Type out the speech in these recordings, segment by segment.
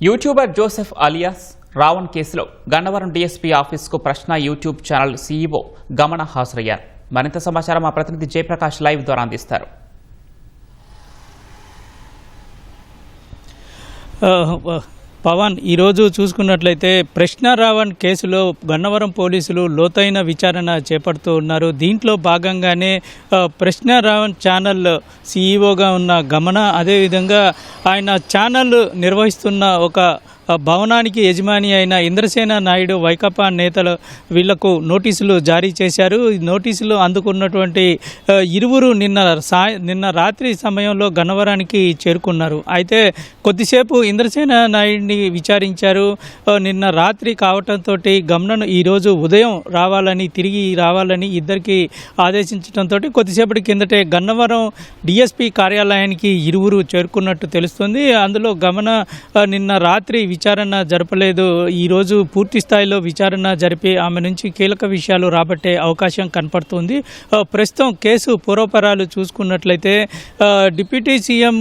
YouTuber Joseph alias Raavan కేసులో Gannavaram DSP ఆఫీస్కు ప్రశ్న యూట్యూబ్ ఛానల్ సీఈఓ గమన హాజరయ్యారు. మరింత సమాచారం మా ప్రతినిధి జయప్రకాష్ లైవ్ ద్వారా అందిస్తారు. పవన్, ఈరోజు చూసుకున్నట్లయితే ప్రశ్న రావణ్ కేసులో గన్నవరం పోలీసులు లోతైన విచారణ చేపడుతూ ఉన్నారు. దీంట్లో భాగంగానే ప్రశ్న రావణ్ ఛానల్ సీఈఓగా ఉన్న గమన, అదేవిధంగా ఆయన ఛానల్ నిర్వహిస్తున్న ఒక భవనానికి యజమాని అయిన ఇంద్రసేన నాయుడు వైకాపా నేతలు వీళ్లకు నోటీసులు జారీ చేశారు. ఈ నోటీసులు అందుకున్నటువంటి ఇరువురు నిన్న రాత్రి సమయంలో గన్నవరానికి చేరుకున్నారు. అయితే కొద్దిసేపు ఇంద్రసేన నాయుడిని విచారించారు. నిన్న రాత్రి కావటంతో గమనను ఈరోజు ఉదయం తిరిగి రావాలని ఇద్దరికి ఆదేశించడంతో కొద్దిసేపటి కిందటే గన్నవరం డిఎస్పీ కార్యాలయానికి ఇరువురు చేరుకున్నట్టు తెలుస్తుంది. అందులో గమన నిన్న రాత్రి విచారణ జరపలేదు. ఈరోజు పూర్తి స్థాయిలో విచారణ జరిపి ఆమె నుంచి కీలక విషయాలు రాబట్టే అవకాశం కనపడుతుంది. ప్రస్తుతం కేసు పూర్వపరాలు చూసుకున్నట్లయితే డిప్యూటీ సీఎం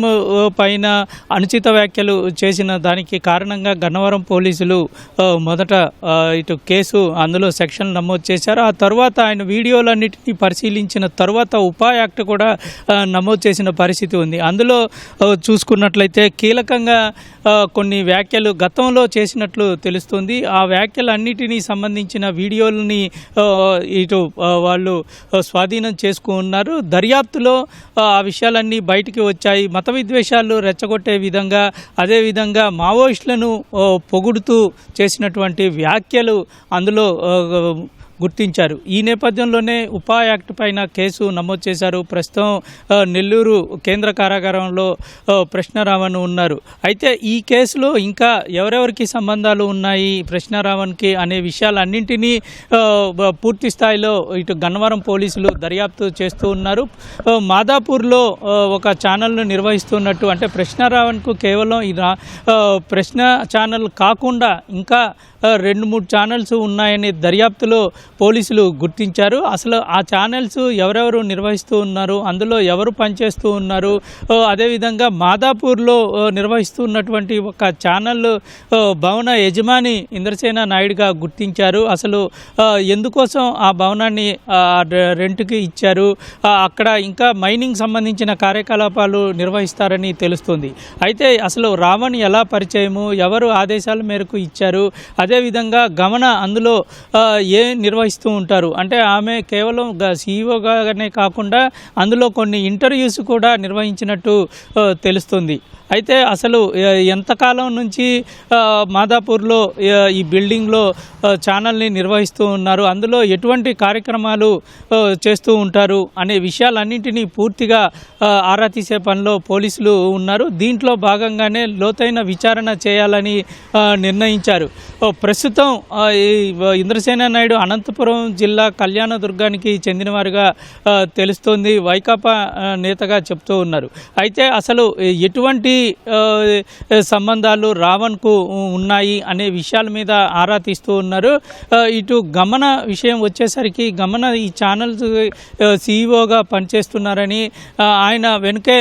పైన అనుచిత వ్యాఖ్యలు చేసిన దానికి కారణంగా గన్నవరం పోలీసులు మొదట ఇటు కేసు అందులో సెక్షన్ నమోదు చేశారు. ఆ తర్వాత ఆయన వీడియోలన్నిటినీ పరిశీలించిన తర్వాత ఉపా యాక్ట్ కూడా నమోదు చేసిన పరిస్థితి ఉంది. అందులో చూసుకున్నట్లయితే కీలకంగా కొన్ని వ్యాఖ్యలు గతంలో చేసినట్లు తెలుస్తుంది. ఆ వ్యాఖ్యలన్నిటినీ సంబంధించిన వీడియోలని ఇటు వాళ్ళు స్వాధీనం చేసుకున్నారు. దర్యాప్తులో ఆ విషయాలన్నీ బయటికి వచ్చాయి. మత విద్వేషాలు రెచ్చగొట్టే విధంగా, అదేవిధంగా మావోయిస్టులను పొగుడుతూ చేసినటువంటి వ్యాఖ్యలు అందులో గుర్తించారు. ఈ నేపథ్యంలోనే ఉపా యాక్ట్ పైన కేసు నమోదు చేశారు. ప్రస్తుతం నెల్లూరు కేంద్ర కారాగారంలో ప్రశ్న రావణ్ ఉన్నారు. అయితే ఈ కేసులో ఇంకా ఎవరెవరికి సంబంధాలు ఉన్నాయి ప్రశ్న రావణ్కి అనే విషయాలన్నింటినీ పూర్తి స్థాయిలో ఇటు గన్నవరం పోలీసులు దర్యాప్తు చేస్తూ ఉన్నారు. మాదాపూర్లో ఒక ఛానల్ను నిర్వహిస్తున్నట్టు, అంటే ప్రశ్న రావణ్కు కేవలం ప్రశ్న ఛానల్ కాకుండా ఇంకా 2-3 ఛానల్స్ ఉన్నాయని దర్యాప్తులో పోలీసులు గుర్తించారు. అసలు ఆ ఛానల్స్ ఎవరెవరు నిర్వహిస్తూ ఉన్నారు, అందులో ఎవరు పనిచేస్తూ ఉన్నారు, అదేవిధంగా మాదాపూర్లో నిర్వహిస్తున్నటువంటి ఒక ఛానల్ భవన యజమాని ఇంద్రసేన నాయుడుగా గుర్తించారు. అసలు ఎందుకోసం ఆ భవనాన్ని రెంట్కి ఇచ్చారు, అక్కడ ఇంకా మైనింగ్ సంబంధించిన కార్యకలాపాలు నిర్వహిస్తారని తెలుస్తుంది. అయితే అసలు రావణ్ ఎలా పరిచయము, ఎవరు ఆదేశాల మేరకు ఇచ్చారు, అదేవిధంగా గమన అందులో నిర్వహిస్తూ ఉంటారు, అంటే ఆమె కేవలం సీఈఓగానే కాకుండా అందులో కొన్ని ఇంటర్వ్యూస్ కూడా నిర్వహించినట్టు తెలుస్తుంది. అయితే అసలు ఎంతకాలం నుంచి మాదాపూర్లో ఈ బిల్డింగ్లో ఛానల్ని నిర్వహిస్తూ ఉన్నారు, అందులో ఎటువంటి కార్యక్రమాలు చేస్తూ ఉంటారు అనే విషయాలన్నింటినీ పూర్తిగా ఆరా తీసే పనిలో పోలీసులు ఉన్నారు. దీంట్లో భాగంగానే లోతైన విచారణ చేయాలని నిర్ణయించారు. ప్రస్తుతం ఇంద్రసేన నాయుడు అనంతపురం జిల్లా కళ్యాణదుర్గానికి చెందినవారుగా తెలుస్తోంది. వైకాపా నేతగా చెప్తూ ఉన్నారు. అయితే అసలు ఎటువంటి సంబంధాలు రావణ్కు ఉన్నాయి అనే విషయాల మీద ఆరా తీస్తూ ఉన్నారు. ఇటు గమన విషయం వచ్చేసరికి గమన ఈ ఛానల్స్ సీఈఓగా పనిచేస్తున్నారని, ఆయన వెనుకే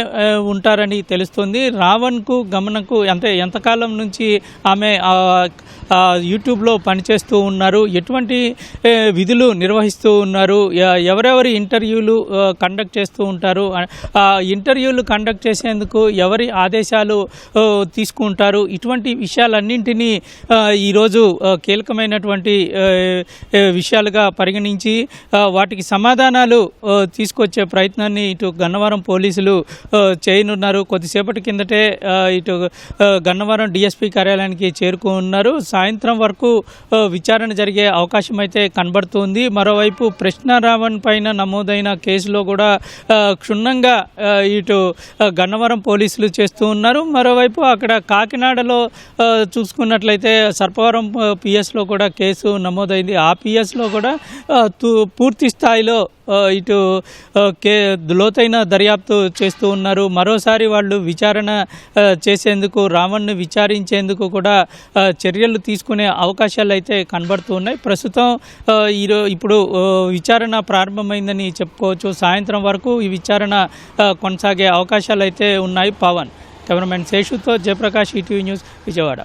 ఉంటారని తెలుస్తుంది. రావణ్కు గమనకు ఎంతకాలం నుంచి ఆమె యూట్యూబ్లో పనిచేస్తూ ఉన్నారు, ఎటువంటి విధులు నిర్వహిస్తూ ఉన్నారు, ఎవరెవరి ఇంటర్వ్యూలు కండక్ట్ చేస్తూ ఉంటారు, ఇంటర్వ్యూలు కండక్ట్ చేసేందుకు ఎవరి ఆదేశాలు తీసుకుంటారు, ఇటువంటి విషయాలన్నింటినీ ఈరోజు కీలకమైనటువంటి విషయాలుగా పరిగణించి వాటికి సమాధానాలు తీసుకొచ్చే ప్రయత్నాన్ని ఇటు గన్నవరం పోలీసులు చేయనున్నారు. కొద్దిసేపటి కిందటే ఇటు గన్నవరం డిఎస్పీ కార్యాలయానికి చేరుకున్నారు. సాయంత్రం వరకు విచారణ జరిగే అవకాశం అయితే కనబడుతుంది. మరోవైపు ప్రశ్న రావణ్ పైన నమోదైన కేసులో కూడా క్షుణ్ణంగా ఇటు గన్నవరం పోలీసులు చేస్తూ ఉన్నారు. మరోవైపు అక్కడ కాకినాడలో చూసుకున్నట్లయితే సర్పవరం పిఎస్లో కూడా కేసు నమోదైంది. ఆ పిఎస్లో కూడా పూర్తి స్థాయిలో ఇటు లోతైన దర్యాప్తు చేస్తూ ఉన్నారు. మరోసారి వాళ్ళు విచారణ చేసేందుకు, రావణ్ను విచారించేందుకు కూడా చర్యలు తీసుకునే అవకాశాలు అయితే కనబడుతూ ఉన్నాయి. ప్రస్తుతం ఇప్పుడు విచారణ ప్రారంభమైందని చెప్పుకోవచ్చు. సాయంత్రం వరకు ఈ విచారణ కొనసాగే అవకాశాలు అయితే ఉన్నాయి. పవన్, కెమెరామెన్ శేషుతో జయప్రకాష్, ఈటీవీ న్యూస్, విజయవాడ.